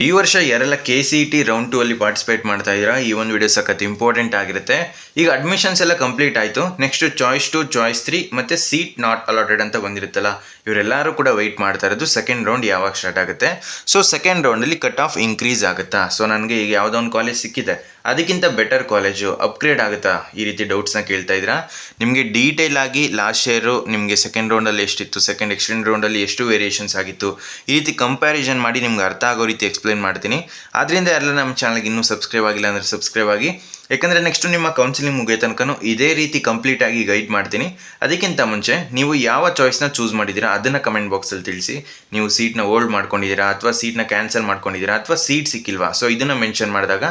ಈ ವರ್ಷ ಯಾರೆಲ್ಲ KCET ರೌಂಡ್ 2 ಅಲ್ಲಿ ಪಾರ್ಟಿಸಿಪೇಟ್ ಮಾಡ್ತಾ ಇದ್ದೀರಾ, ಈ ಒಂದು ವಿಡಿಯೋ ಸಖತ್ ಇಂಪಾರ್ಟೆಂಟ್ ಆಗಿರುತ್ತೆ. ಈಗ ಅಡ್ಮಿಷನ್ಸ್ ಎಲ್ಲ ಕಂಪ್ಲೀಟ್ ಆಯಿತು. ನೆಕ್ಸ್ಟ್ ಚಾಯ್ಸ್ 2, ಚಾಯ್ಸ್ 3 ಮತ್ತು ಸೀಟ್ ನಾಟ್ ಅಲಾಟೆಡ್ ಅಂತ ಬಂದಿರುತ್ತಲ್ಲ, ಇವರೆಲ್ಲರೂ ಕೂಡ ವೆಯ್ಟ್ ಮಾಡ್ತಾ ಇರೋದು ಸೆಕೆಂಡ್ ರೌಂಡ್ ಯಾವಾಗ ಸ್ಟಾರ್ಟ್ ಆಗುತ್ತೆ. ಸೊ ಸೆಕೆಂಡ್ ರೌಂಡಲ್ಲಿ ಕಟ್ ಆಫ್ ಇನ್ಕ್ರೀಸ್ ಆಗುತ್ತಾ, ಸೊ ನನಗೆ ಈಗ ಯಾವುದೋ ಒಂದು ಕಾಲೇಜ್ ಸಿಕ್ಕಿದೆ, ಅದಕ್ಕಿಂತ ಬೆಟರ್ ಕಾಲೇಜು ಅಪ್ಗ್ರೇಡ್ ಆಗುತ್ತಾ, ಈ ರೀತಿ ಡೌಟ್ಸ್ನ ಕೇಳ್ತಾ ಇದ್ದೀರಾ. ನಿಮಗೆ ಡೀಟೇಲ್ ಆಗಿ ಲಾಸ್ಟ್ ಇಯರು ನಿಮಗೆ ಸೆಕೆಂಡ್ ರೌಂಡಲ್ಲಿ ಎಷ್ಟಿತ್ತು, ಸೆಕೆಂಡ್ ಎಕ್ಸ್ಟೆಂಡ್ ರೌಂಡಲ್ಲಿ ಎಷ್ಟು ವೇರಿಯೇಷನ್ಸ್ ಆಗಿತ್ತು, ಈ ರೀತಿ ಕಂಪ್ಯಾರಿಸನ್ ಮಾಡಿ ನಿಮ್ಗೆ ಅರ್ಥ ಆಗೋ ರೀತಿ ಎಕ್ಸ್ಪ್ಲೇನ್ ಮಾಡ್ತೀನಿ. ಆದ್ದರಿಂದ ಯಾರೆಲ್ಲ ನಮ್ಮ ಚಾನಲ್ಗೆ ಇನ್ನೂ ಸಬ್ಸ್ಕ್ರೈಬ್ ಆಗಿಲ್ಲ ಅಂದರೆ ಸಬ್ಸ್ಕ್ರೈಬ್ ಆಗಿ, ಯಾಕಂದರೆ ನೆಕ್ಸ್ಟ್ ನಿಮ್ಮ ಕೌನ್ಸಿಲಿಂಗ್ ಮುಗಿಯೋ ತನಕನೂ ಇದೇ ರೀತಿ ಕಂಪ್ಲೀಟ್ ಆಗಿ ಗೈಡ್ ಮಾಡ್ತೀನಿ. ಅದಕ್ಕಿಂತ ಮುಂಚೆ ನೀವು ಯಾವ ಚಾಯ್ಸ್ನ ಚೂಸ್ ಮಾಡಿದ್ದೀರಾ ಅದನ್ನು ಕಮೆಂಟ್ ಬಾಕ್ಸಲ್ಲಿ ತಿಳಿಸಿ. ನೀವು ಸೀಟ್ನ ಹೋಲ್ಡ್ ಮಾಡ್ಕೊಂಡಿದ್ದೀರಾ ಅಥವಾ ಸೀಟ್ನ ಕ್ಯಾನ್ಸಲ್ ಮಾಡ್ಕೊಂಡಿದ್ದೀರಾ ಅಥವಾ ಸೀಟ್ ಸಿಕ್ಕಿಲ್ವಾ, ಸೊ ಇದನ್ನು ಮೆನ್ಷನ್ ಮಾಡಿದಾಗ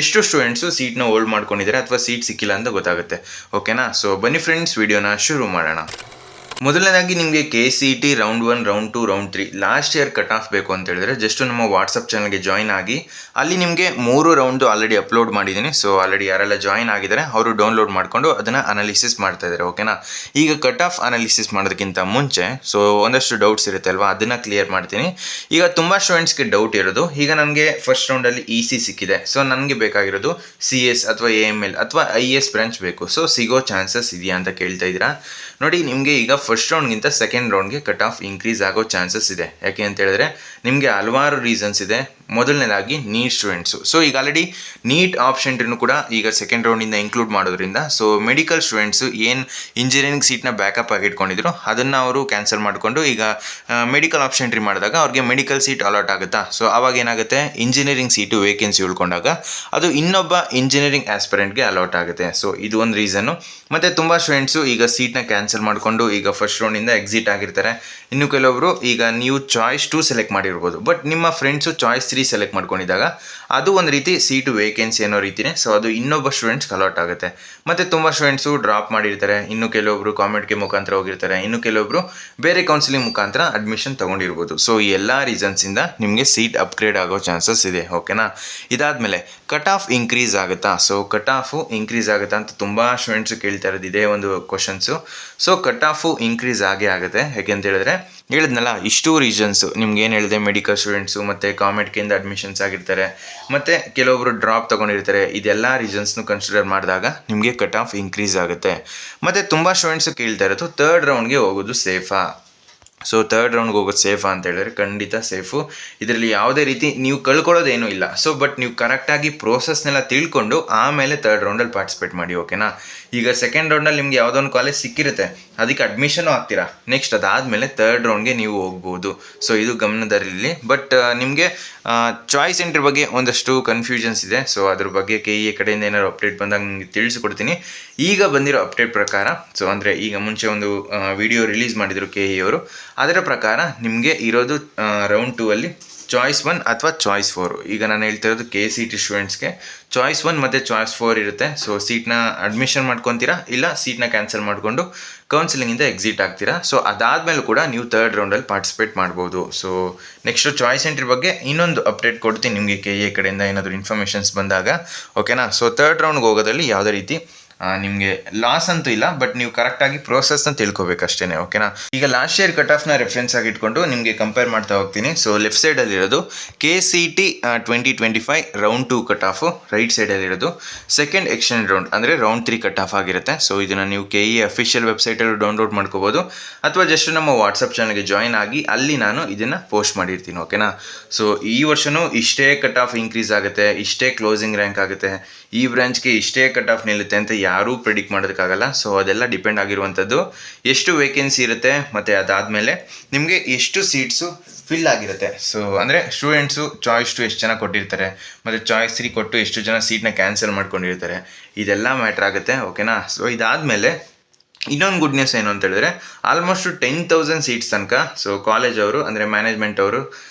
ಎಷ್ಟು ಸ್ಟೂಡೆಂಟ್ಸು ಸೀಟ್ನ ಹೋಲ್ಡ್ ಮಾಡ್ಕೊಂಡಿದ್ದಾರೆ ಅಥವಾ ಸೀಟ್ ಸಿಕ್ಕಿಲ್ಲ ಅಂತ ಗೊತ್ತಾಗುತ್ತೆ. ಓಕೆನಾ, ಸೊ ಬನ್ನಿ ಫ್ರೆಂಡ್ಸ್, ವಿಡಿಯೋನ ಶುರು ಮಾಡೋಣ. ಮೊದಲನೇದಾಗಿ ನಿಮಗೆ KCET round 1, round 2, round 3 last year cut off ಬೇಕು ಅಂತ ಹೇಳಿದ್ರೆ ಜಸ್ಟ್ ನಮ್ಮ ವಾಟ್ಸಪ್ ಚಾನಲ್ಗೆ ಜಾಯ್ನ್ ಆಗಿ, ಅಲ್ಲಿ ನಿಮಗೆ 3 ರೌಂಡು ಆಲ್ರೆಡಿ ಅಪ್ಲೋಡ್ ಮಾಡಿದ್ದೀನಿ. ಸೊ ಆಲ್ರೆಡಿ ಯಾರೆಲ್ಲ ಜಾಯ್ನ್ ಆಗಿದ್ದಾರೆ ಅವರು ಡೌನ್ಲೋಡ್ ಮಾಡಿಕೊಂಡು ಅದನ್ನು ಅನಾಲಿಸಿಸ್ ಮಾಡ್ತಾ ಇದ್ದಾರೆ. ಓಕೆನಾ, ಈಗ ಕಟ್ ಆಫ್ ಅನಾಲಿಸಿಸ್ ಮಾಡೋದಕ್ಕಿಂತ ಮುಂಚೆ ಸೊ ಒಂದಷ್ಟು ಡೌಟ್ಸ್ ಇರುತ್ತೆ ಅಲ್ವಾ, ಅದನ್ನು ಕ್ಲಿಯರ್ ಮಾಡ್ತೀನಿ. ಈಗ ತುಂಬ ಸ್ಟೂಡೆಂಟ್ಸ್ಗೆ ಡೌಟ್ ಇರೋದು, ಈಗ ನನಗೆ ಫಸ್ಟ್ ರೌಂಡಲ್ಲಿ EC ಸಿಕ್ಕಿದೆ, ಸೊ ನನಗೆ ಬೇಕಾಗಿರೋದು CS ಅಥವಾ AML ಅಥವಾ IS ಬ್ರಾಂಚ್ ಬೇಕು, ಸೊ ಸಿಗೋ ಚಾನ್ಸಸ್ ಇದೆಯಾ ಅಂತ ಕೇಳ್ತಾ ಇದ್ದೀರಾ. ನೋಡಿ, ನಿಮಗೆ ಈಗ ಫಸ್ಟ್ ರೌಂಡ್ಗಿಂತ ಸೆಕೆಂಡ್ ರೌಂಡ್ಗೆ ಕಟ್ ಆಫ್ ಇನ್ಕ್ರೀಸ್ ಆಗೋ ಚಾನ್ಸಸ್ ಇದೆ. ಯಾಕೆ ಅಂತ ಹೇಳಿದ್ರೆ ನಿಮಗೆ ಹಲವಾರು ರೀಸನ್ಸ್ ಇದೆ. ಮೊದಲನೇದಾಗಿ ನೀಟ್ ಸ್ಟೂಡೆಂಟ್ಸು, ಸೊ ಈಗ ಆಲ್ರೆಡಿ ನೀಟ್ ಆಪ್ಷನ್ ಕೂಡ ಈಗ ಸೆಕೆಂಡ್ ರೌಂಡಿಂದ ಇನ್ಕ್ಲೂಡ್ ಮಾಡೋದ್ರಿಂದ ಸೊ ಮೆಡಿಕಲ್ ಸ್ಟೂಡೆಂಟ್ಸು ಏನು ಇಂಜಿನಿಯರಿಂಗ್ ಸೀಟ್ನ ಬ್ಯಾಕಪ್ ಆಗಿ ಇಟ್ಕೊಂಡಿದ್ರು ಅದನ್ನು ಅವರು ಕ್ಯಾನ್ಸಲ್ ಮಾಡಿಕೊಂಡು ಈಗ ಮೆಡಿಕಲ್ ಆಪ್ಷನ್ ಎಂಟ್ರಿ ಮಾಡಿದಾಗ ಅವ್ರಿಗೆ ಮೆಡಿಕಲ್ ಸೀಟ್ ಅಲಾಟ್ ಆಗುತ್ತಾ, ಸೊ ಆವಾಗ ಏನಾಗುತ್ತೆ, ಇಂಜಿನಿಯರಿಂಗ್ ಸೀಟು ವೇಕೆನ್ಸಿ ಉಳ್ಕೊಂಡಾಗ ಅದು ಇನ್ನೊಬ್ಬ ಇಂಜಿನಿಯರಿಂಗ್ ಆಸ್ಪಿರೆಂಟ್ಗೆ ಅಲಾಟ್ ಆಗುತ್ತೆ. ಸೊ ಇದು ಒಂದು ರೀಸನ್ನು. ಮತ್ತು ತುಂಬ ಸ್ಟೂಡೆಂಟ್ಸು ಈಗ ಸೀಟ್ನ ಕ್ಯಾನ್ಸಲ್ ಮಾಡಿಕೊಂಡು ಈಗ ಫಸ್ಟ್ ರೌಂಡಿಂದ ಎಕ್ಸಿಟ್ ಆಗಿರ್ತಾರೆ. ಇನ್ನು ಕೆಲವೊಬ್ಬರು ಈಗ ನೀವು ಚಾಯ್ಸ್ 2 ಸೆಲೆಕ್ಟ್ ಮಾಡಿರ್ಬೋದು, ಬಟ್ ನಿಮ್ಮ ಫ್ರೆಂಡ್ಸು ಚಾಯ್ಸ್ 3 ಸೆಲೆಕ್ಟ್ ಮಾಡ್ಕೊಂಡಿದ್ದಾಗ ಅದು ಒಂದು ರೀತಿ ಸೀಟು ವೇಕೆನ್ಸಿ ಅನ್ನೋ ರೀತಿಯೇ, ಸೊ ಅದು ಇನ್ನೊಬ್ಬ ಸ್ಟೂಡೆಂಟ್ಸ್ ಅಲಾಟ್ ಆಗುತ್ತೆ. ಮತ್ತು ತುಂಬ ಸ್ಟೂಡೆಂಟ್ಸು ಡ್ರಾಪ್ ಮಾಡಿರ್ತಾರೆ, ಇನ್ನು ಕೆಲವೊಬ್ಬರು ಕಾಮೆಂಟ್ಗೆ ಮುಖಾಂತರ ಹೋಗಿರ್ತಾರೆ, ಇನ್ನು ಕೆಲವೊಬ್ಬರು ಬೇರೆ ಕೌನ್ಸಿಲಿಂಗ್ ಮುಖಾಂತರ ಅಡ್ಮಿಷನ್ ತೊಗೊಂಡಿರ್ಬೋದು. ಸೊ ಈ ಎಲ್ಲ ರೀಸನ್ಸಿಂದ ನಿಮಗೆ ಸೀಟ್ ಅಪ್ಗ್ರೇಡ್ ಆಗೋ ಚಾನ್ಸಸ್ ಇದೆ. ಓಕೆನಾ, ಇದಾದಮೇಲೆ ಕಟ್ ಆಫ್ ಇನ್ಕ್ರೀಸ್ ಆಗುತ್ತಾ, ಸೊ ಕಟ್ ಆಫು ಇನ್ಕ್ರೀಸ್ ಆಗುತ್ತಾ ಅಂತ ತುಂಬ ಸ್ಟೂಡೆಂಟ್ಸು ಕೇಳ್ತಾ ಇರೋದು ಇದೇ ಒಂದು questions. So cut off increase ಆಗೇ ಆಗುತ್ತೆ. ಯಾಕೆ ಅಂತ ಹೇಳಿದ್ರೆ ಹೇಳಿದ್ನಲ್ಲ, ಇಷ್ಟು ರೀಸನ್ಸು ನಿಮ್ಗೆ ಏನು ಹೇಳಿದೆ, ಮೆಡಿಕಲ್ ಸ್ಟೂಡೆಂಟ್ಸು ಮತ್ತು ಕಾಮೆಡ್ಕಿಂದ ಅಡ್ಮಿಷನ್ಸ್ ಆಗಿರ್ತಾರೆ, ಮತ್ತು ಕೆಲವೊಬ್ಬರು ಡ್ರಾಪ್ ತೊಗೊಂಡಿರ್ತಾರೆ. ಇದೆಲ್ಲ ರೀಸನ್ಸ್ನು ಕನ್ಸಿಡರ್ ಮಾಡಿದಾಗ ನಿಮಗೆ ಕಟ್ ಆಫ್ ಇನ್ಕ್ರೀಸ್ ಆಗುತ್ತೆ. ಮತ್ತು ತುಂಬ ಸ್ಟೂಡೆಂಟ್ಸು ಕೇಳ್ತಾ ಇರೋದು ಥರ್ಡ್ ರೌಂಡ್ಗೆ ಹೋಗೋದು ಸೇಫಾ. ಸೊ ಥರ್ಡ್ ರೌಂಡ್ಗೆ ಹೋಗೋದು ಸೇಫಾ ಅಂತ ಹೇಳಿದ್ರೆ ಖಂಡಿತ ಸೇಫು. ಇದರಲ್ಲಿ ಯಾವುದೇ ರೀತಿ ನೀವು ಕಳ್ಕೊಳ್ಳೋದೇನೂ ಇಲ್ಲ. ಸೊ ಬಟ್ ನೀವು ಕರೆಕ್ಟಾಗಿ ಪ್ರೋಸೆಸ್ನೆಲ್ಲ ತಿಳ್ಕೊಂಡು ಆಮೇಲೆ ಥರ್ಡ್ ರೌಂಡಲ್ಲಿ ಪಾರ್ಟಿಸಿಪೇಟ್ ಮಾಡಿ. ಓಕೆನಾ, ಈಗ ಸೆಕೆಂಡ್ ರೌಂಡಲ್ಲಿ ನಿಮ್ಗೆ ಯಾವುದೋ ಒಂದು ಕಾಲೇಜ್ ಸಿಕ್ಕಿರುತ್ತೆ, ಅದಕ್ಕೆ ಅಡ್ಮಿಷನು ಆಗ್ತೀರಾ, ನೆಕ್ಸ್ಟ್ ಅದಾದಮೇಲೆ ಥರ್ಡ್ ರೌಂಡ್ಗೆ ನೀವು ಹೋಗ್ಬೋದು. ಸೊ ಇದು ಗಮನದಲ್ಲಿರಲಿ. ಬಟ್ ನಿಮಗೆ ಚಾಯ್ಸ್ ಎಂಟ್ರಿ ಬಗ್ಗೆ ಒಂದಷ್ಟು ಕನ್ಫ್ಯೂಷನ್ಸ್ ಇದೆ. ಸೊ ಅದ್ರ ಬಗ್ಗೆ KE ಕಡೆಯಿಂದ ಏನಾದ್ರು ಅಪ್ಡೇಟ್ ಬಂದಾಗ ನಿಮಗೆ ತಿಳಿಸ್ಕೊಡ್ತೀನಿ. ಈಗ ಬಂದಿರೋ ಅಪ್ಡೇಟ್ ಪ್ರಕಾರ, ಸೊ ಅಂದರೆ ಈಗ ಮುಂಚೆ ಒಂದು ವಿಡಿಯೋ ರಿಲೀಸ್ ಮಾಡಿದರು KE ಅವರು, ಅದರ ಪ್ರಕಾರ ನಿಮಗೆ ಇರೋದು ರೌಂಡ್ 2 ಅಲ್ಲಿ ಚಾಯ್ಸ್ 1 ಅಥವಾ ಚಾಯ್ಸ್ 4. ಈಗ ನಾನು ಹೇಳ್ತಿರೋದು KCET ಸ್ಟೂಡೆಂಟ್ಸ್ಗೆ ಚಾಯ್ಸ್ 1 ಮತ್ತು ಚಾಯ್ಸ್ 4 ಇರುತ್ತೆ. ಸೊ ಸೀಟ್ನ ಅಡ್ಮಿಷನ್ ಮಾಡ್ಕೊತೀರಾ, ಇಲ್ಲ ಸೀಟ್ನ ಕ್ಯಾನ್ಸಲ್ ಮಾಡಿಕೊಂಡು ಕೌನ್ಸಿಲಿಂಗಿಂದ ಎಕ್ಸಿಟ್ ಆಗ್ತೀರಾ. ಸೊ ಅದಾದಮೇಲೆ ಕೂಡ ನೀವು ಥರ್ಡ್ ರೌಂಡಲ್ಲಿ ಪಾರ್ಟಿಸಿಪೇಟ್ ಮಾಡ್ಬೋದು. ಸೊ ನೆಕ್ಸ್ಟ್ ಚಾಯ್ಸ್ ಎಂಟ್ರಿ ಬಗ್ಗೆ ಇನ್ನೊಂದು ಅಪ್ಡೇಟ್ ಕೊಡ್ತೀನಿ ನಿಮಗೆ KE ಕಡೆಯಿಂದ ಏನಾದರೂ ಇನ್ಫಾರ್ಮೇಷನ್ಸ್ ಬಂದಾಗ. ಓಕೆನಾ, ಸೊ ಥರ್ಡ್ ರೌಂಡ್ಗೆ ಹೋಗೋದಲ್ಲಿ ಯಾವುದೇ ರೀತಿ ನಿಮಗೆ ಲಾಸ್ ಅಂತೂ ಇಲ್ಲ, ಬಟ್ ನೀವು ಕರೆಕ್ಟಾಗಿ ಪ್ರೋಸೆಸ್ನ ತಿಳ್ಕೊಬೇಕಷ್ಟೇ. ಓಕೆನಾ, ಈಗ ಲಾಸ್ಟ್ ಇಯರ್ ಕಟ್ ಆಫ್ನ ರೆಫರೆನ್ಸ್ ಆಗಿ ಇಟ್ಕೊಂಡು ನಿಮಗೆ ಕಂಪೇರ್ ಮಾಡ್ತಾ ಹೋಗ್ತೀನಿ. ಸೊ ಲೆಫ್ಟ್ ಸೈಡಲ್ಲಿರೋದು KCET 2025 round 2 cut off, right ಸೈಡಲ್ಲಿರೋದು ಸೆಕೆಂಡ್ ಎಕ್ಸ್ಟೆಂಡ್ ರೌಂಡ್ ಅಂದರೆ ರೌಂಡ್ 3 ಕಟ್ ಆಫ್ ಆಗಿರುತ್ತೆ. ಸೊ ಇದನ್ನು ನೀವು KE ಅಫಿಷಿಯಲ್ ವೆಬ್ಸೈಟಲ್ಲಿ ಡೌನ್ಲೋಡ್ ಮಾಡ್ಕೋಬೋದು, ಅಥವಾ ಜಸ್ಟ್ ನಮ್ಮ ವಾಟ್ಸಪ್ ಚಾನಲ್ಗೆ ಜಾಯ್ನ್ ಆಗಿ ಅಲ್ಲಿ ನಾನು ಇದನ್ನು ಪೋಸ್ಟ್ ಮಾಡಿರ್ತೀನಿ. ಓಕೆನಾ, ಸೊ ಈ ವರ್ಷವೂ ಇಷ್ಟೇ ಕಟ್ ಆಫ್ ಇನ್ಕ್ರೀಸ್ ಆಗುತ್ತೆ, ಇಷ್ಟೇ ಕ್ಲೋಸಿಂಗ್ ರ್ಯಾಂಕ್ ಆಗುತ್ತೆ, ಈ ಬ್ರಾಂಚ್ಗೆ ಇಷ್ಟೇ ಕಟ್ ಆಫ್ ನಿಲ್ಲುತ್ತೆ ಅಂತ ಯಾರೂ ಪ್ರಿಡಿಕ್ಟ್ ಮಾಡೋದಕ್ಕಾಗಲ್ಲ. ಸೊ ಅದೆಲ್ಲ ಡಿಪೆಂಡ್ ಆಗಿರುವಂಥದ್ದು ಎಷ್ಟು ವೇಕೆನ್ಸಿ ಇರುತ್ತೆ, ಮತ್ತು ಅದಾದಮೇಲೆ ನಿಮಗೆ ಎಷ್ಟು ಸೀಟ್ಸು ಫಿಲ್ ಆಗಿರುತ್ತೆ. ಸೊ ಅಂದರೆ ಸ್ಟೂಡೆಂಟ್ಸು ಚಾಯ್ಸ್ 2 ಎಷ್ಟು ಜನ ಕೊಟ್ಟಿರ್ತಾರೆ, ಮತ್ತು ಚಾಯ್ಸ್ 3 ಕೊಟ್ಟು ಎಷ್ಟು ಜನ ಸೀಟ್ನ ಕ್ಯಾನ್ಸಲ್ ಮಾಡ್ಕೊಂಡಿರ್ತಾರೆ, ಇದೆಲ್ಲ ಮ್ಯಾಟ್ರ್ ಆಗುತ್ತೆ. ಓಕೆನಾ, ಸೊ ಇದಾದಮೇಲೆ ಇನ್ನೊಂದು ಗುಡ್ ನ್ಯೂಸ್ ಏನು ಅಂತ ಹೇಳಿದ್ರೆ, ಆಲ್ಮೋಸ್ಟ್ 10,000 ಸೀಟ್ಸ್ ತನಕ ಸೊ ಕಾಲೇಜ್ ಅವರು ಅಂದರೆ ಮ್ಯಾನೇಜ್ಮೆಂಟ್ ಅವರು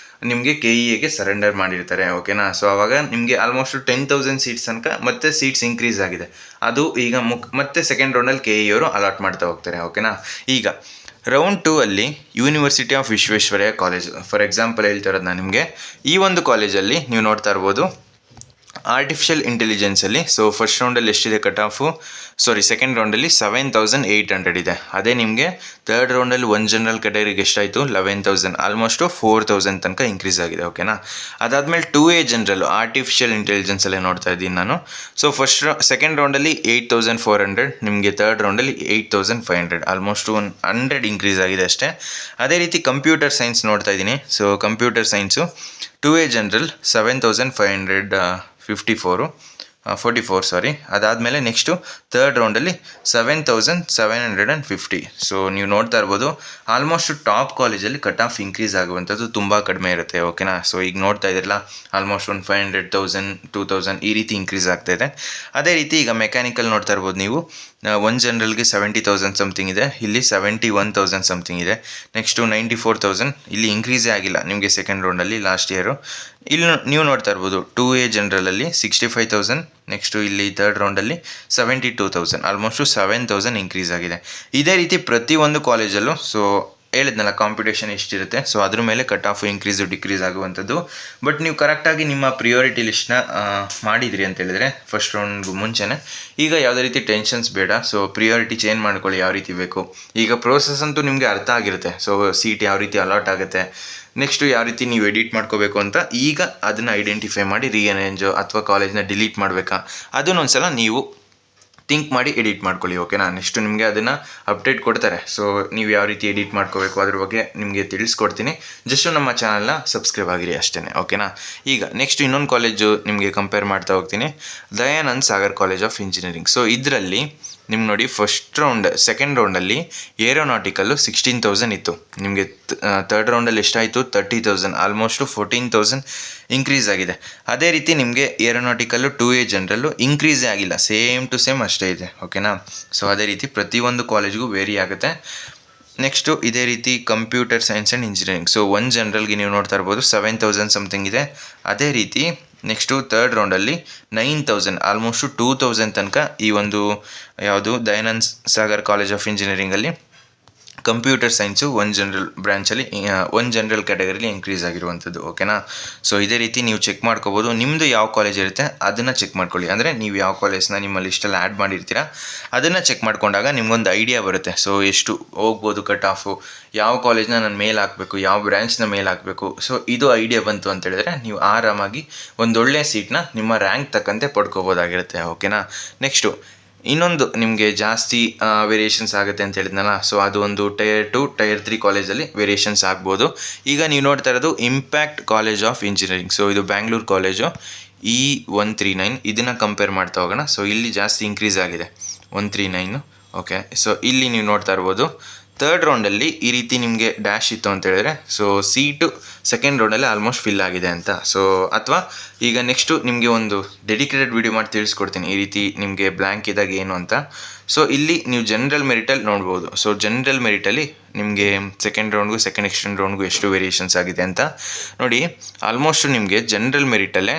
ನಿಮಗೆ KEಗೆ ಸರೆಂಡರ್ ಮಾಡಿರ್ತಾರೆ. ಓಕೆನಾ, ಸೊ ಆವಾಗ ನಿಮಗೆ ಆಲ್ಮೋಸ್ಟ್ 10,000 ಸೀಟ್ಸ್ ತನಕ ಮತ್ತೆ ಸೀಟ್ಸ್ ಇನ್ಕ್ರೀಸ್ ಆಗಿದೆ. ಅದು ಈಗ ಮತ್ತೆ ಸೆಕೆಂಡ್ ರೌಂಡಲ್ಲಿ KE ಅವರು ಅಲಾಟ್ ಮಾಡ್ತಾ ಹೋಗ್ತಾರೆ. ಓಕೆನಾ, ಈಗ ರೌಂಡ್ 2 ಅಲ್ಲಿ university of Visvesvaraya college for example ಹೇಳ್ತಾ ಇರೋದು ನಾನು ನಿಮಗೆ. ಈ ಒಂದು ಕಾಲೇಜಲ್ಲಿ ನೀವು ನೋಡ್ತಾ ಇರ್ಬೋದು ಆರ್ಟಿಫಿಷಿಯಲ್ ಇಂಟೆಲಿಜೆನ್ಸಲ್ಲಿ ಸೊ ಫಸ್ಟ್ ರೌಂಡಲ್ಲಿ ಎಷ್ಟಿದೆ ಕಟ್ ಆಫು, ಸೆಕೆಂಡ್ ರೌಂಡಲ್ಲಿ 7,800 ಇದೆ. ಅದೇ ನಿಮಗೆ ಥರ್ಡ್ ರೌಂಡಲ್ಲಿ ಒಂದು ಜನರಲ್ ಕ್ಯಾಟಗರಿಗೆ ಎಷ್ಟಾಯಿತು, 11,000, ಆಲ್ಮೋಸ್ಟು 4,000 ತನಕ ಇನ್ಕ್ರೀಸ್ ಆಗಿದೆ. ಓಕೆನಾ. ಅದಾದಮೇಲೆ 2A ಜನರಲ್ಲು ಆರ್ಟಿಫಿಷಿಯಲ್ ಇಂಟೆಲಿಜೆನ್ಸಲ್ಲೇ ನೋಡ್ತಾ ಇದ್ದೀನಿ ನಾನು. ಸೊ ಸೆಕೆಂಡ್ ರೌಂಡಲ್ಲಿ 8,400, ನಿಮಗೆ ಥರ್ಡ್ ರೌಂಡಲ್ಲಿ 8,500, ಆಲ್ಮೋಸ್ಟ್ 100 ಇನ್ಕ್ರೀಸ್ ಆಗಿದೆ ಅಷ್ಟೇ. ಅದೇ ರೀತಿ ಕಂಪ್ಯೂಟರ್ ಸೈನ್ಸ್ ನೋಡ್ತಾ ಇದ್ದೀನಿ. So computer science 2A general 7,544, ಅದಾದಮೇಲೆ ನೆಕ್ಸ್ಟು ಥರ್ಡ್ ರೌಂಡಲ್ಲಿ 7,750. ಸೊ ನೀವು ನೋಡ್ತಾ ಇರ್ಬೋದು ಆಲ್ಮೋಸ್ಟ್ ಟಾಪ್ ಕಾಲೇಜಲ್ಲಿ ಕಟ್ ಆಫ್ ಇನ್ಕ್ರೀಸ್ ಆಗುವಂಥದ್ದು ತುಂಬ ಕಡಿಮೆ ಇರುತ್ತೆ. ಓಕೆನಾ. ಸೊ ಈಗ ನೋಡ್ತಾ ಇದ್ದಿರಲ್ಲ ಆಲ್ಮೋಸ್ಟ್ ಒಂದು 500, 1,000, 2,000 ಈ ರೀತಿ ಇನ್ಕ್ರೀಸ್ ಆಗ್ತಾಯಿದೆ. ಅದೇ ರೀತಿ ಈಗ ಮೆಕ್ಯಾನಿಕಲ್ ನೋಡ್ತಾ ಇರ್ಬೋದು ನೀವು, ಒಂದು ಜನರಲ್ಗೆ 70,000 ಸಮಥಿಂಗ್ ಇದೆ, ಇಲ್ಲಿ 71,000 ಸಮಥಿಂಗ್ ಇದೆ. ನೆಕ್ಸ್ಟು 94,000, ಇಲ್ಲಿ ಇನ್ಕ್ರೀಸೇ ಆಗಿಲ್ಲ ನಿಮಗೆ ಸೆಕೆಂಡ್ ರೌಂಡಲ್ಲಿ ಲಾಸ್ಟ್ ಇಯರು. ಇಲ್ಲಿ ನೀವು ನೋಡ್ತಾ ಇರ್ಬೋದು 2A ಜನರಲಲ್ಲಿ 65,000, ನೆಕ್ಸ್ಟು ಇಲ್ಲಿ ಥರ್ಡ್ ರೌಂಡಲ್ಲಿ 72,000, ಆಲ್ಮೋಸ್ಟು 7,000 ಇನ್ಕ್ರೀಸ್ ಆಗಿದೆ. ಇದೇ ರೀತಿ ಪ್ರತಿಯೊಂದು ಕಾಲೇಜಲ್ಲೂ ಸೊ ಹೇಳಿದ್ನಲ್ಲ ಕಾಂಪಿಟೇಷನ್ ಎಷ್ಟಿರುತ್ತೆ, ಸೊ ಅದ್ರ ಮೇಲೆ ಕಟ್ ಆಫು ಇನ್ಕ್ರೀಸು ಡಿಕ್ರೀಸ್ ಆಗುವಂಥದ್ದು. ಬಟ್ ನೀವು ಕರೆಕ್ಟಾಗಿ ನಿಮ್ಮ ಪ್ರಿಯಾರಿಟಿ ಲಿಸ್ಟ್ನ ಮಾಡಿದ್ರಿ ಅಂತ ಹೇಳಿದ್ರೆ ಫಸ್ಟ್ ರೌಂಡ್ಗೂ ಮುಂಚೆನೇ, ಈಗ ಯಾವುದೇ ರೀತಿ ಟೆನ್ಷನ್ಸ್ ಬೇಡ. ಸೊ ಪ್ರಿಯಾರಿಟಿ ಚೇಂಜ್ ಮಾಡ್ಕೊಳ್ಳಿ ಯಾವ ರೀತಿ ಬೇಕು. ಈಗ ಪ್ರೋಸೆಸ್ ಅಂತೂ ನಿಮಗೆ ಅರ್ಥ ಆಗಿರುತ್ತೆ. ಸೊ ಸೀಟ್ ಯಾವ ರೀತಿ ಅಲಾಟ್ ಆಗುತ್ತೆ, ನೆಕ್ಸ್ಟು ಯಾವ ರೀತಿ ನೀವು ಎಡಿಟ್ ಮಾಡ್ಕೋಬೇಕು ಅಂತ ಈಗ ಅದನ್ನು ಐಡೆಂಟಿಫೈ ಮಾಡಿ ರೀಅರೇಂಜು ಅಥವಾ ಕಾಲೇಜ್ನ ಡಿಲೀಟ್ ಮಾಡಬೇಕಾ ಅದನ್ನೊಂದ್ಸಲ ನೀವು ಥಿಂಕ್ ಮಾಡಿ ಎಡಿಟ್ ಮಾಡ್ಕೊಳ್ಳಿ. ಓಕೆನಾ. ನೆಕ್ಸ್ಟು ನಿಮಗೆ ಅದನ್ನು ಅಪ್ಡೇಟ್ ಕೊಡ್ತಾರೆ. ಸೊ ನೀವು ಯಾವ ರೀತಿ ಎಡಿಟ್ ಮಾಡ್ಕೋಬೇಕು ಅದ್ರ ಬಗ್ಗೆ ನಿಮಗೆ ತಿಳಿಸ್ಕೊಡ್ತೀನಿ. ಜಸ್ಟು ನಮ್ಮ ಚಾನಲ್ನ ಸಬ್ಸ್ಕ್ರೈಬ್ ಆಗಿರಿ ಅಷ್ಟೇ. ಓಕೆನಾ. ಈಗ ನೆಕ್ಸ್ಟ್ ಇನ್ನೊಂದು ಕಾಲೇಜು ನಿಮಗೆ ಕಂಪೇರ್ ಮಾಡ್ತಾ ಹೋಗ್ತೀನಿ, Dayanand Sagar college of engineering. So ಇದರಲ್ಲಿ ನಿಮ್ಗೆ ನೋಡಿ ಸೆಕೆಂಡ್ ರೌಂಡಲ್ಲಿ ಏರೋನಾಟಿಕಲ್ಲು 16,000 ಇತ್ತು, ನಿಮಗೆ ಥರ್ಡ್ ರೌಂಡಲ್ಲಿ ಎಷ್ಟಾಯಿತು 30,000, ಆಲ್ಮೋಸ್ಟು 14,000 ಇನ್ಕ್ರೀಸ್ ಆಗಿದೆ. ಅದೇ ರೀತಿ ನಿಮಗೆ ಏರೋನಾಟಿಕಲ್ಲು 2A ಜನರಲ್ಲು ಇನ್ಕ್ರೀಸೇ ಆಗಿಲ್ಲ, ಸೇಮ್ ಟು ಸೇಮ್ ಅಷ್ಟೇ ಇದೆ. ಓಕೆನಾ. ಸೊ ಅದೇ ರೀತಿ ಪ್ರತಿಯೊಂದು ಕಾಲೇಜ್ಗೂ ವೇರಿ ಆಗುತ್ತೆ. ನೆಕ್ಸ್ಟು ಇದೇ ರೀತಿ computer science and engineering. So ಒಂದು ಜನರಲ್ಗೆ ನೀವು ನೋಡ್ತಾ ಇರ್ಬೋದು 7,000 ಸಮಥಿಂಗ್ ಇದೆ. ಅದೇ ರೀತಿ ನೆಕ್ಸ್ಟು ಥರ್ಡ್ ರೌಂಡಲ್ಲಿ 9,000, ಆಲ್ಮೋಸ್ಟು 2,000 ತನಕ ಈ ಒಂದು ಯಾವುದು ದಯಾನಂದ್ ಸಾಗರ್ ಕಾಲೇಜ್ ಆಫ್ ಇಂಜಿನಿಯರಿಂಗಲ್ಲಿ ಕಂಪ್ಯೂಟರ್ ಸೈನ್ಸು ಒಂದು ಜನರಲ್ ಬ್ರ್ಯಾಂಚಲ್ಲಿ ಒಂದು ಜನರಲ್ ಕ್ಯಾಟಗರಿಲಿ ಇನ್ಕ್ರೀಸ್ ಆಗಿರುವಂಥದ್ದು. ಓಕೆನಾ. ಸೊ ಇದೇ ರೀತಿ ನೀವು ಚೆಕ್ ಮಾಡ್ಕೋಬೋದು. ನಿಮ್ಮದು ಯಾವ ಕಾಲೇಜ್ ಇರುತ್ತೆ ಅದನ್ನು ಚೆಕ್ ಮಾಡ್ಕೊಳ್ಳಿ. ಅಂದರೆ ನೀವು ಯಾವ ಕಾಲೇಜ್ನ ನಿಮ್ಮ ಲಿಸ್ಟಲ್ಲಿ ಆ್ಯಡ್ ಮಾಡಿರ್ತೀರ ಅದನ್ನು ಚೆಕ್ ಮಾಡ್ಕೊಂಡಾಗ ನಿಮ್ಗೊಂದು ಐಡಿಯಾ ಬರುತ್ತೆ. ಸೊ ಎಷ್ಟು ಹೋಗ್ಬೋದು ಕಟ್ ಆಫು, ಯಾವ ಕಾಲೇಜ್ನ ನಾನು ಮೇಲ್ ಹಾಕಬೇಕು, ಯಾವ ಬ್ರ್ಯಾಂಚ್ನ ಮೇಲ್ ಹಾಕಬೇಕು. ಸೊ ಇದು ಐಡಿಯಾ ಬಂತು ಅಂತ ಹೇಳಿದ್ರೆ ನೀವು ಆರಾಮಾಗಿ ಒಂದೊಳ್ಳೆ ಸೀಟ್ನ ನಿಮ್ಮ ರ್ಯಾಂಕ್ ತಕ್ಕಂತೆ ಪಡ್ಕೋಬೋದಾಗಿರುತ್ತೆ. ಓಕೆನಾ. ನೆಕ್ಸ್ಟು ಇನ್ನೊಂದು ನಿಮಗೆ ಜಾಸ್ತಿ ವೇರಿಯೇಷನ್ಸ್ ಆಗುತ್ತೆ ಅಂತ ಹೇಳಿದ್ನಲ್ಲ, ಸೊ ಅದು ಒಂದು ಟೈರ್ 2, ಟೈರ್ 3 ಕಾಲೇಜಲ್ಲಿ ವೇರಿಯೇಷನ್ಸ್ ಆಗ್ಬೋದು. ಈಗ ನೀವು ನೋಡ್ತಾ ಇರೋದು impact college of engineering. So ಇದು ಬ್ಯಾಂಗ್ಳೂರು ಕಾಲೇಜು E139, ಇದನ್ನು ಕಂಪೇರ್ ಮಾಡ್ತಾ ಹೋಗೋಣ. ಸೊ ಇಲ್ಲಿ ಜಾಸ್ತಿ ಇನ್ಕ್ರೀಸ್ ಆಗಿದೆ 139. ಓಕೆ. ಸೊ ಇಲ್ಲಿ ನೀವು ನೋಡ್ತಾ ಇರ್ಬೋದು ಥರ್ಡ್ ರೌಂಡಲ್ಲಿ ಈ ರೀತಿ ನಿಮಗೆ ಡ್ಯಾಶ್ ಇತ್ತು ಅಂತ ಹೇಳಿದ್ರೆ ಸೊ ಸೀಟು ಸೆಕೆಂಡ್ ರೌಂಡಲ್ಲಿ ಆಲ್ಮೋಸ್ಟ್ ಫಿಲ್ ಆಗಿದೆ ಅಂತ. ಸೊ ಅಥವಾ ಈಗ ನೆಕ್ಸ್ಟು ನಿಮಗೆ ಒಂದು ಡೆಡಿಕೇಟೆಡ್ ವಿಡಿಯೋ ಮಾಡಿ ತಿಳಿಸ್ಕೊಡ್ತೀನಿ ಈ ರೀತಿ ನಿಮಗೆ ಬ್ಲ್ಯಾಂಕ್ ಇದ್ದಾಗ ಏನು ಅಂತ. ಸೊ ಇಲ್ಲಿ ನೀವು ಜನರಲ್ ಮೆರಿಟಲ್ಲಿ ನೋಡ್ಬೋದು. ಸೊ ಜನರಲ್ ಮೆರಿಟಲ್ಲಿ ನಿಮಗೆ ಸೆಕೆಂಡ್ ರೌಂಡ್ಗೂ ಸೆಕೆಂಡ್ ಎಕ್ಸ್ಟೆಂಡ್ ರೌಂಡ್ಗೂ ಎಷ್ಟು ವೇರಿಯೇಷನ್ಸ್ ಆಗಿದೆ ಅಂತ ನೋಡಿ. ಆಲ್ಮೋಸ್ಟ್ ನಿಮಗೆ ಜನರಲ್ ಮೆರಿಟಲ್ಲೇ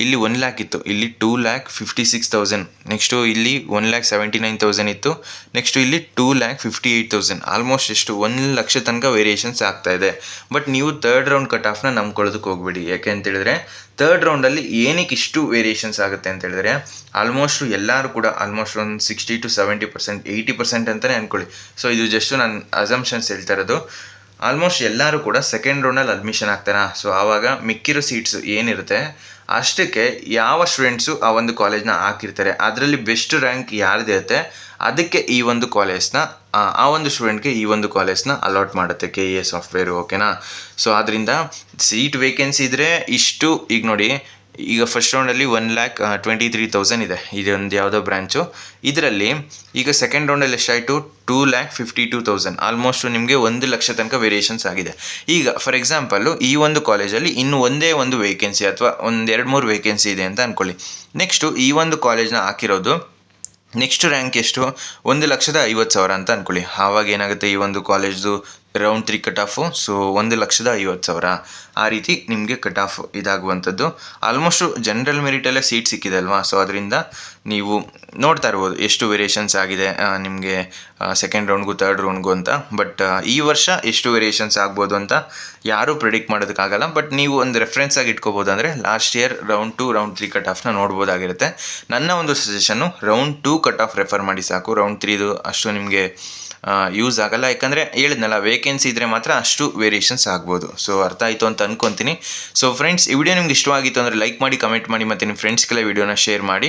ಇಲ್ಲಿ 1 ಲ್ಯಾಕ್ ಇತ್ತು, ಇಲ್ಲಿ 2,56,000, ನೆಕ್ಸ್ಟು ಇಲ್ಲಿ 1,79,000 ಇತ್ತು, ನೆಕ್ಸ್ಟು ಇಲ್ಲಿ 2,58,000, ಆಲ್ಮೋಸ್ಟ್ ಎಷ್ಟು 1 ಲಕ್ಷ ತನಕ ವೇರಿಯೇಷನ್ಸ್ ಆಗ್ತಾಯಿದೆ. ಬಟ್ ನೀವು ಥರ್ಡ್ ರೌಂಡ್ ಕಟ್ ಆಫ್ನ ನಂಬ್ಕೊಳ್ಳೋದಕ್ಕೆ ಹೋಗ್ಬೇಡಿ. ಯಾಕೆ ಅಂತೇಳಿದ್ರೆ ಥರ್ಡ್ ರೌಂಡಲ್ಲಿ ಏನಕ್ಕೆ ಇಷ್ಟು ವೇರಿಯೇಷನ್ಸ್ ಆಗುತ್ತೆ ಅಂತ ಹೇಳಿದ್ರೆ ಆಲ್ಮೋಸ್ಟ್ ಎಲ್ಲರೂ ಕೂಡ ಆಲ್ಮೋಸ್ಟ್ ಒಂದು 60 to 70%, 80% ಅಂತಲೇ ಅಂದ್ಕೊಳ್ಳಿ. ಸೊ ಇದು ಜಸ್ಟು ನಾನು ಅಸಂಪ್ಷನ್ಸ್ ಹೇಳ್ತಾ ಇರೋದು. ಆಲ್ಮೋಸ್ಟ್ ಎಲ್ಲರೂ ಕೂಡ ಸೆಕೆಂಡ್ ರೌಂಡಲ್ಲಿ ಅಡ್ಮಿಷನ್ ಆಗ್ತಾರಾ. ಸೊ ಆವಾಗ ಮಿಕ್ಕಿರೋ ಸೀಟ್ಸು ಏನಿರುತ್ತೆ ಅಷ್ಟಕ್ಕೆ ಯಾವ ಸ್ಟೂಡೆಂಟ್ಸು ಆ ಒಂದು ಕಾಲೇಜ್ನ ಹಾಕಿರ್ತಾರೆ, ಅದರಲ್ಲಿ ಬೆಸ್ಟ್ ರ್ಯಾಂಕ್ ಯಾರ್ದಿರುತ್ತೆ ಅದಕ್ಕೆ ಈ ಒಂದು ಕಾಲೇಜ್ನ ಆ ಒಂದು ಸ್ಟೂಡೆಂಟ್ಗೆ ಈ ಒಂದು ಕಾಲೇಜ್ನ ಅಲಾಟ್ ಮಾಡುತ್ತೆ KEA ಸಾಫ್ಟ್ವೇರು. ಓಕೆನಾ. ಸೊ ಆದ್ದರಿಂದ ಸೀಟ್ ವೇಕೆನ್ಸಿ ಇದ್ದರೆ ಇಷ್ಟು. ಈಗ ನೋಡಿ, ಈಗ ಫಸ್ಟ್ ರೌಂಡಲ್ಲಿ 1,23,000 ಇದೆ, ಇದೊಂದು ಯಾವುದೋ ಬ್ರ್ಯಾಂಚು. ಇದರಲ್ಲಿ ಈಗ ಸೆಕೆಂಡ್ ರೌಂಡಲ್ಲಿ ಎಷ್ಟಾಯಿತು 2,52,000, ಆಲ್ಮೋಸ್ಟ್ ನಿಮಗೆ 1 ಲಕ್ಷ ತನಕ ವೇರಿಯೇಷನ್ಸ್ ಆಗಿದೆ. ಈಗ ಫಾರ್ ಎಕ್ಸಾಂಪಲ್ಲು ಈ ಒಂದು ಕಾಲೇಜಲ್ಲಿ ಇನ್ನು ಒಂದೇ ಒಂದು ವೇಕೆನ್ಸಿ ಅಥವಾ 1-2-3 ವೇಕೆನ್ಸಿ ಇದೆ ಅಂತ ಅಂದ್ಕೊಳ್ಳಿ. ನೆಕ್ಸ್ಟು ಈ ಒಂದು ಕಾಲೇಜ್ನ ಹಾಕಿರೋದು ನೆಕ್ಸ್ಟ್ ರ್ಯಾಂಕ್ ಎಷ್ಟು 1,50,000 ಅಂತ ಅಂದ್ಕೊಳ್ಳಿ. ಆವಾಗ ಏನಾಗುತ್ತೆ, ಈ ಒಂದು ಕಾಲೇಜ್ದು ರೌಂಡ್ 3 ಕಟ್ ಆಫು. ಸೊ 1,50,000 ಆ ರೀತಿ ನಿಮಗೆ ಕಟ್ ಆಫ್ ಇದಾಗುವಂಥದ್ದು. ಆಲ್ಮೋಸ್ಟು ಜನರಲ್ ಮೆರಿಟಲ್ಲೇ ಸೀಟ್ ಸಿಕ್ಕಿದೆ ಅಲ್ವಾ, ಸೊ ಅದರಿಂದ ನೀವು ನೋಡ್ತಾ ಇರ್ಬೋದು ಎಷ್ಟು ವೇರಿಯೇಷನ್ಸ್ ಆಗಿದೆ ನಿಮಗೆ ಸೆಕೆಂಡ್ ರೌಂಡ್ಗೂ ಥರ್ಡ್ ರೌಂಡ್ಗೂ ಅಂತ. ಬಟ್ ಈ ವರ್ಷ ಎಷ್ಟು ವೇರಿಯೇಷನ್ಸ್ ಆಗ್ಬೋದು ಅಂತ ಯಾರೂ ಪ್ರಿಡಿಕ್ಟ್ ಮಾಡೋದಕ್ಕಾಗಲ್ಲ. ಬಟ್ ನೀವು ಒಂದು ರೆಫರೆನ್ಸ್ ಆಗಿ ಇಟ್ಕೋಬೋದು. ಅಂದರೆ last year round 2 round 3 cut ಆಫ್ನ ನೋಡ್ಬೋದಾಗಿರುತ್ತೆ. ನನ್ನ ಒಂದು suggestion round 2 cut off refer ಮಾಡಿ ಸಾಕು. ರೌಂಡ್ 3ದು ಅಷ್ಟು ನಿಮಗೆ ಯೂಸ್ ಆಗಲ್ಲ. ಯಾಕಂದರೆ ಹೇಳಿದ್ನಲ್ಲ, ವೇಕೆನ್ಸಿ ಇದ್ದರೆ ಮಾತ್ರ ಅಷ್ಟು ವೇರಿಯೇಷನ್ಸ್ ಆಗ್ಬೋದು. ಸೊ ಅರ್ಥ ಆಯಿತು ಅಂತ ಅಂದ್ಕೊತೀನಿ. ಸೊ ಫ್ರೆಂಡ್ಸ್, ಈ ವಿಡಿಯೋ ನಿಮ್ಗೆ ಇಷ್ಟವಾಗಿತ್ತು ಅಂದರೆ ಲೈಕ್ ಮಾಡಿ, ಕಮೆಂಟ್ ಮಾಡಿ, ಮತ್ತು ನಿಮ್ಮ ಫ್ರೆಂಡ್ಸ್ಗೆಲ್ಲ ವಿಡಿಯೋನ ಶೇರ್ ಮಾಡಿ.